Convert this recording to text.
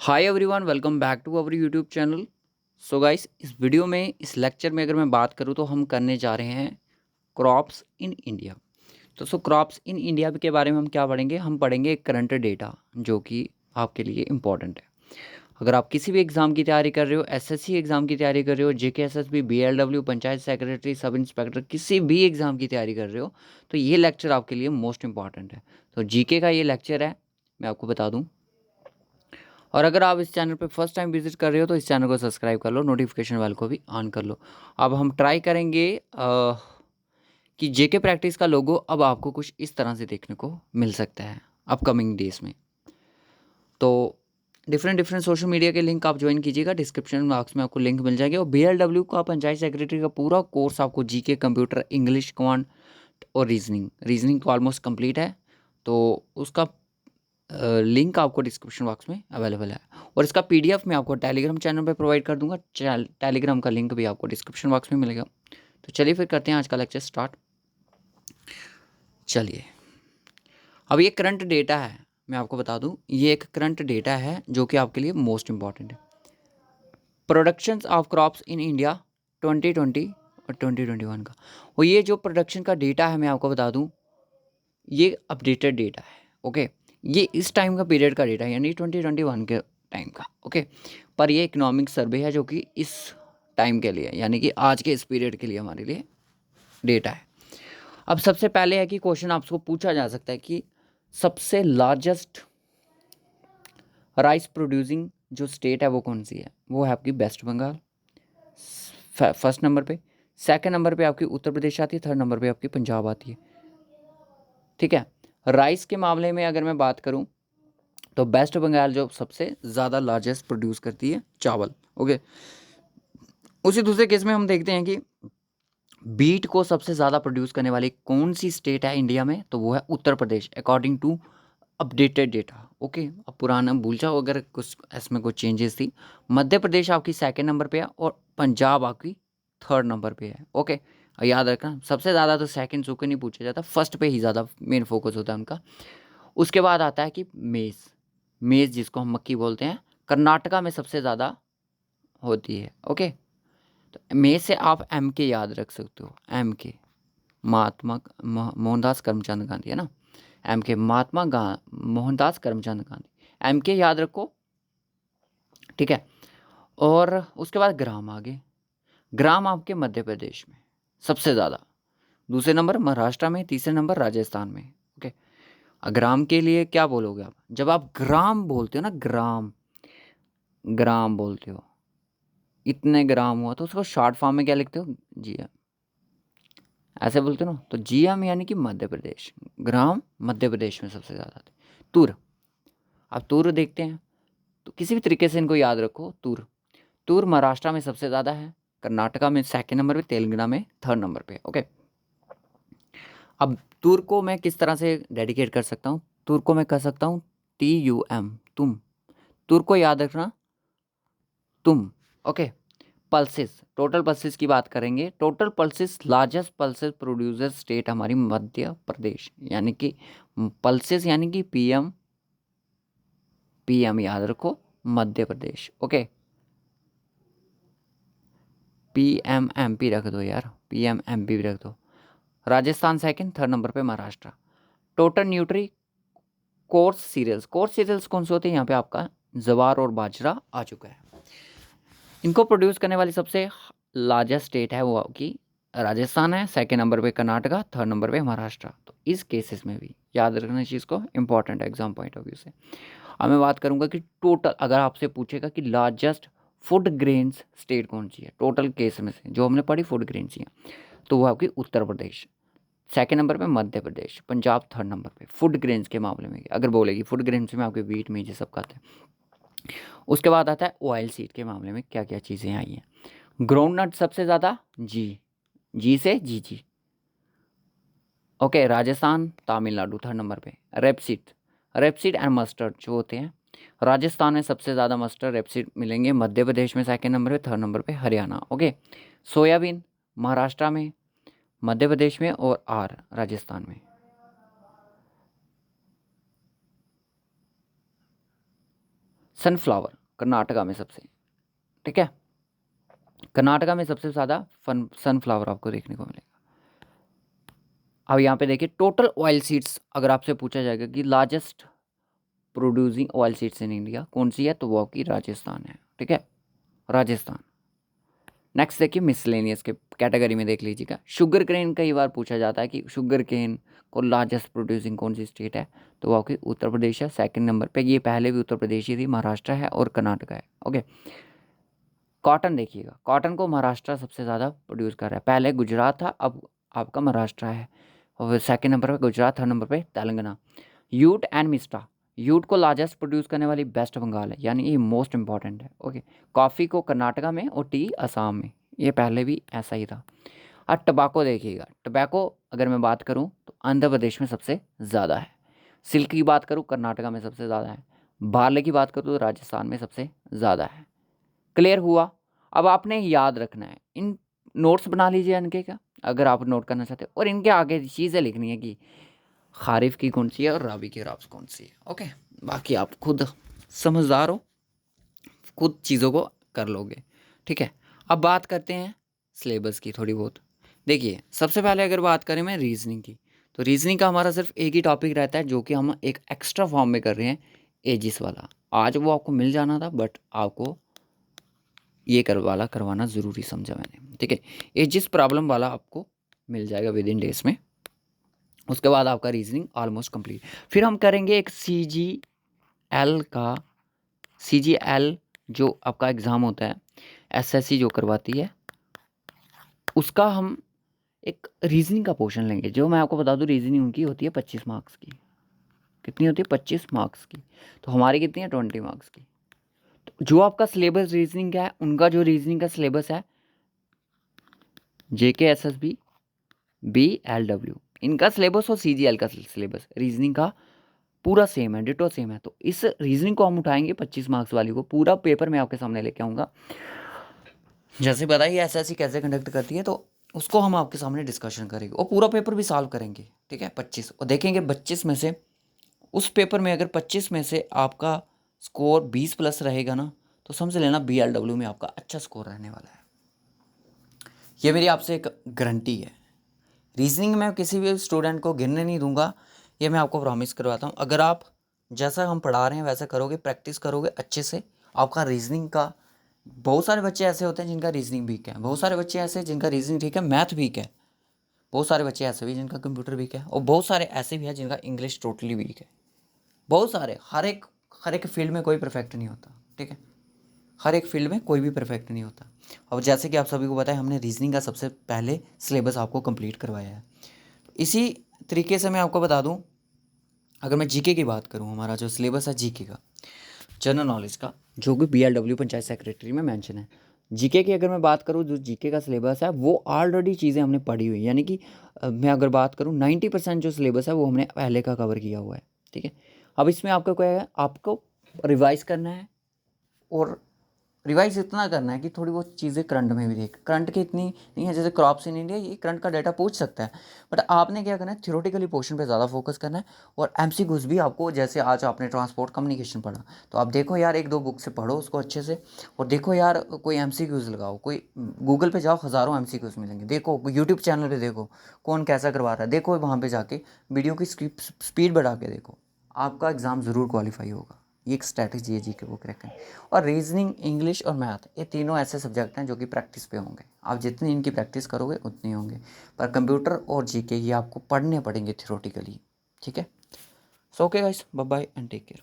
Hi everyone, welcome back to our YouTube channel. So guys, इस video में इस lecture में अगर मैं बात करूं तो हम करने जा रहे हैं क्रॉप्स इन इंडिया। तो क्रॉप्स इन इंडिया के बारे में हम क्या पढ़ेंगे? हम पढ़ेंगे करंट डेटा जो कि आपके लिए इम्पॉर्टेंट है। अगर आप किसी भी एग्ज़ाम की तैयारी कर रहे हो, एसएससी एग्ज़ाम की तैयारी कर रहे हो, जेके SSB, BLW, panchayat secretary, sub inspector, किसी भी एग्ज़ाम की तैयारी कर रहे हो तो ये लेक्चर आपके लिए मोस्ट इंपॉर्टेंट है। तो जीके का ये लेक्चर है, मैं आपको बता दूँ। और अगर आप इस चैनल पे फर्स्ट टाइम विजिट कर रहे हो तो इस चैनल को सब्सक्राइब कर लो, नोटिफिकेशन बेल को भी ऑन कर लो। अब हम ट्राई करेंगे कि जेके प्रैक्टिस का लोगो अब आपको कुछ इस तरह से देखने को मिल सकता है अपकमिंग डेज में। तो डिफरेंट डिफरेंट सोशल मीडिया के लिंक आप ज्वाइन कीजिएगा, डिस्क्रिप्शन बॉक्स में आपको लिंक मिल जाएंगे। और बीएलडब्ल्यू का पंचायत सेक्रेटरी का पूरा कोर्स आपको जीके, कंप्यूटर, इंग्लिश, क्वांट और रीजनिंग तो ऑलमोस्ट कंप्लीट है। तो उसका लिंक आपको डिस्क्रिप्शन बॉक्स में अवेलेबल है। और इसका पीडीएफ मैं आपको टेलीग्राम चैनल पे प्रोवाइड कर दूंगा। टेलीग्राम का लिंक भी आपको डिस्क्रिप्शन बॉक्स में मिलेगा। तो चलिए फिर करते हैं आज का लेक्चर स्टार्ट। चलिए, अब ये करंट डेटा है, मैं आपको बता दूं, ये एक करंट डेटा है जो कि आपके लिए मोस्ट इंपॉर्टेंट है। Production of crops in India 2020 और 2021 का। और ये जो प्रोडक्शन का डेटा है मैं आपको बता दूं, ये अपडेटेड डेटा है। ओके, ये इस टाइम का पीरियड का डेटा है, यानी 2021 के टाइम का। ओके, पर ये इकोनॉमिक सर्वे है जो कि इस टाइम के लिए, यानी कि आज के इस पीरियड के लिए हमारे लिए डेटा है। अब सबसे पहले है कि क्वेश्चन आपको पूछा जा सकता है कि सबसे लार्जेस्ट राइस प्रोड्यूसिंग जो स्टेट है वो कौन सी है? वो है आपकी वेस्ट बंगाल फर्स्ट नंबर पे। सेकंड नंबर पे आपकी उत्तर प्रदेश आती है। थर्ड नंबर पे आपकी पंजाब आती है। ठीक है, राइस के मामले में अगर मैं बात करूं तो वेस्ट बंगाल जो सबसे ज़्यादा लार्जेस्ट प्रोड्यूस करती है चावल। ओके, उसी दूसरे केस में हम देखते हैं कि बीट को सबसे ज़्यादा प्रोड्यूस करने वाली कौन सी स्टेट है इंडिया में? तो वो है Uttar Pradesh, according to updated data. Okay, अब पुराना भूल जाओ अगर कुछ इसमें कुछ चेंजेस थी। मध्य प्रदेश आपकी सेकंड नंबर पे है और पंजाब आपकी थर्ड नंबर पे है। ओके, याद रखना, सबसे ज़्यादा तो सेकंड सो के नहीं पूछा जाता, फर्स्ट पे ही ज़्यादा मेन फोकस होता है उनका। उसके बाद आता है कि मेज़, मेज़ जिसको हम मक्की बोलते हैं, कर्नाटका में सबसे ज़्यादा होती है। ओके, तो मेज़ से आप एम के याद रख सकते हो। एम के महात्मा मोहनदास करमचंद गांधी है ना। एम के मोहनदास करमचंद गांधी, एम के याद रखो। ठीक है, और उसके बाद ग्राम आगे। ग्राम आपके मध्य प्रदेश में सबसे ज़्यादा, दूसरे नंबर महाराष्ट्र में, तीसरे नंबर राजस्थान में। ओके, ग्राम के लिए क्या बोलोगे आप? जब आप ग्राम बोलते हो ना, ग्राम ग्राम बोलते हो, इतने ग्राम हुआ, तो उसको शॉर्ट फॉर्म में क्या लिखते हो? जीएम, ऐसे बोलते हो ना। तो जीएम यानी कि मध्य प्रदेश। ग्राम मध्य प्रदेश में सबसे ज़्यादा थे। तुर, अब तुर देखते हैं, तो किसी भी तरीके से इनको याद रखो। तुर, तुर महाराष्ट्र में सबसे ज़्यादा है, कर्नाटका में सेकंड नंबर पे, तेलंगाना में थर्ड नंबर पे। ओके, अब तुर को मैं किस तरह से डेडिकेट कर सकता हूँ? तुर को मैं कह सकता हूँ TUM, तुम। तुर को याद रखना, तुम। ओके, पल्सेस, टोटल पल्सेस की बात करेंगे। Total pulses, largest pulses producer state हमारी मध्य प्रदेश, यानी कि पल्सेस यानी कि PM, PM याद रखो, मध्य प्रदेश। ओके, PMMP रख दो यार, PMMP भी रख दो। राजस्थान सेकंड, थर्ड नंबर पे Maharashtra. Total nutri coarse cereals, coarse cereals कौन से होते हैं? यहाँ पे आपका जवार और बाजरा आ चुका है। इनको प्रोड्यूस करने वाली सबसे लार्जेस्ट स्टेट है वो की राजस्थान है, सेकंड नंबर पे कर्नाटका, थर्ड नंबर पे महाराष्ट्र। तो इस केसेस में भी याद रखना चीज़ को, इंपॉर्टेंट है एग्जाम पॉइंट ऑफ व्यू से। अब मैं बात करूंगा कि टोटल, अगर आपसे पूछेगा कि लार्जेस्ट फूड ग्रेन्स स्टेट कौन सी है, टोटल केस में से जो हमने पढ़ी फूड ग्रेन्स ही हैं, तो वो आपकी उत्तर प्रदेश, सेकंड नंबर पे मध्य प्रदेश, पंजाब थर्ड नंबर पे फूड ग्रेन्स के मामले में। अगर बोलेगी फूड ग्रेन्स में आपके वीट में ये सब खाते हैं। उसके बाद आता है ऑयल सीड के मामले में क्या क्या चीज़ें आई हैं। ग्राउंड नट सबसे ज़्यादा, जी से जी। Okay, Rajasthan, Tamil Nadu third number पे। रेपसीड एंड मस्टर्ड जो होते हैं, राजस्थान में सबसे ज़्यादा मस्टर्ड रेपसीड मिलेंगे, मध्य प्रदेश में सेकंड नंबर पे, थर्ड नंबर पे हरियाणा। ओके, सोयाबीन महाराष्ट्र में, मध्य प्रदेश में, और राजस्थान में। सनफ्लावर कर्नाटका में सबसे, ठीक है, कर्नाटका में सबसे ज़्यादा सनफ्लावर आपको देखने को मिलेगा। अब यहाँ पे देखिए टोटल ऑयल सीड्स, अगर आपसे पूछा जाएगा कि largest producing oil seeds in India कौन सी है, तो वो आपकी राजस्थान है, ठीक है, राजस्थान। नेक्स्ट देखिए मिसलेनियस के कैटेगरी में देख लीजिएगा, शुगर केन कई बार पूछा जाता है कि शुगर केन को लार्जेस्ट प्रोड्यूसिंग कौन सी स्टेट है, तो वो आपकी उत्तर प्रदेश है। सेकंड नंबर पे, ये पहले भी उत्तर प्रदेश ही थी, महाराष्ट्र है और कर्नाटका है। ओके, कॉटन देखिएगा, कॉटन को महाराष्ट्र सबसे ज़्यादा प्रोड्यूस कर रहा है, पहले गुजरात था, अब आपका महाराष्ट्र है, और सेकंड नंबर पे गुजरात, थर्ड नंबर पे तेलंगाना। यूट एंड मिस्टा, यूट को लार्जेस्ट प्रोड्यूस करने वाली वेस्ट बंगाल है, यानी ये मोस्ट इंपॉर्टेंट है। ओके, कॉफ़ी को कर्नाटका में और टी असम में, ये पहले भी ऐसा ही था। अब टबाको देखिएगा, टबैको अगर मैं बात करूँ तो आंध्र प्रदेश में सबसे ज़्यादा है। सिल्क की बात करूँ कर्नाटका में सबसे ज़्यादा है। बार्ले की बात करूँ तो राजस्थान में सबसे ज़्यादा है। क्लियर हुआ? अब आपने याद रखना है, इन नोट्स बना लीजिए इनके का, अगर आप नोट करना चाहते हो, और इनके आगे चीज़ें लिखनी है कि खारिफ की कौन सी है और राबी की राब्स कौन सी है। ओके, बाकी आप खुद समझदार हो, खुद चीज़ों को कर लोगे, ठीक है। अब बात करते हैं सिलेबस की थोड़ी बहुत। देखिए सबसे पहले अगर बात करें मैं रीजनिंग की, तो रीजनिंग का हमारा सिर्फ एक ही टॉपिक रहता है जो कि हम एक एक्स्ट्रा फॉर्म में कर रहे हैं, एजिस वाला। आज वो आपको मिल जाना था, बट आपको ये करवाना ज़रूरी समझा मैंने, ठीक है। एजिस प्रॉब्लम वाला आपको मिल जाएगा विद इन डेज में। उसके बाद आपका रीजनिंग ऑलमोस्ट कंप्लीट। फिर हम करेंगे एक CGL जो आपका एग्ज़ाम होता है, SSC जो करवाती है, उसका हम एक रीजनिंग का पोर्शन लेंगे। जो मैं आपको बता दूं, रीजनिंग उनकी होती है 25 मार्क्स की। कितनी होती है? 25 मार्क्स की। तो हमारी कितनी है? 20 मार्क्स की। तो जो आपका सिलेबस रीजनिंग का है, उनका जो रीजनिंग का सिलेबस है, JK SSB BLW, इनका सिलेबस और CGL का सिलेबस रीजनिंग का पूरा सेम है, डिटो सेम है। तो इस रीजनिंग को हम उठाएंगे 25 मार्क्स वाली को, पूरा पेपर मैं आपके सामने लेके आऊँगा। जैसे बताइए SSC कैसे कंडक्ट करती है, तो उसको हम आपके सामने डिस्कशन करेंगे और पूरा पेपर भी सॉल्व करेंगे, ठीक है। 25 और देखेंगे 25 में से, उस पेपर में अगर 25 में से आपका स्कोर 20 प्लस रहेगा ना, तो समझ लेना BLW में आपका अच्छा स्कोर रहने वाला है। ये मेरी आपसे एक गारंटी है। रीजनिंग में किसी भी स्टूडेंट को गिरने नहीं दूंगा, ये मैं आपको प्रॉमिस करवाता हूँ। अगर आप जैसा हम पढ़ा रहे हैं वैसा करोगे, प्रैक्टिस करोगे अच्छे से, आपका रीजनिंग का, बहुत सारे बच्चे ऐसे होते हैं जिनका रीजनिंग वीक है, बहुत सारे बच्चे ऐसे जिनका रीजनिंग ठीक है, मैथ वीक है, बहुत सारे बच्चे ऐसे भी जिनका कंप्यूटर वीक है, और बहुत सारे ऐसे भी हैं जिनका इंग्लिश टोटली वीक है। बहुत सारे, हर एक फील्ड में कोई परफेक्ट नहीं होता, ठीक है, हर एक फील्ड में कोई भी परफेक्ट नहीं होता। और जैसे कि आप सभी को पता है, हमने रीजनिंग का सबसे पहले सिलेबस आपको कंप्लीट करवाया है। इसी तरीके से मैं आपको बता दूं, अगर मैं जीके की बात करूं, हमारा जो सिलेबस है जीके का, जनरल नॉलेज का, जो कि BLW पंचायत सेक्रेटरी में मेंशन है। जीके की अगर मैं बात करूं, जो जीके का सिलेबस है वो ऑलरेडी चीज़ें हमने पढ़ी हुई, यानी कि मैं अगर बात करूं 90% जो सिलेबस है वो हमने पहले का कवर किया हुआ है, ठीक है। अब इसमें आपका क्या है, आपको रिवाइज करना है, और रिवाइज इतना करना है कि थोड़ी बहुत चीज़ें करंट में भी देख, करंट की इतनी नहीं है, जैसे क्रॉप्स इन इंडिया, ये करंट का डाटा पूछ सकता है, बट आपने क्या करना है, थ्योरेटिकली पोर्शन पे ज़्यादा फोकस करना है। और MCQs भी आपको, जैसे आज आपने ट्रांसपोर्ट कम्युनिकेशन पढ़ा, तो आप देखो यार, एक दो बुक से पढ़ो उसको अच्छे से, और देखो यार कोई MCQs लगाओ, कोई गूगल पे जाओ, हज़ारों MCQs मिलेंगे, देखो यूट्यूब चैनल पर देखो कौन कैसा करवा रहा है, देखो वहाँ पर जाके वीडियो की स्पीड बढ़ा के देखो, आपका एग्ज़ाम ज़रूर क्वालिफाई होगा। ये एक स्ट्रैटेजी है जीके बुक रखें। और रीजनिंग, इंग्लिश और मैथ, ये तीनों ऐसे सब्जेक्ट हैं जो कि प्रैक्टिस पे होंगे, आप जितनी इनकी प्रैक्टिस करोगे उतने होंगे। पर कंप्यूटर और जीके ये आपको पढ़ने पड़ेंगे थ्योरेटिकली, ठीक है। So okay guys, bye bye and take care.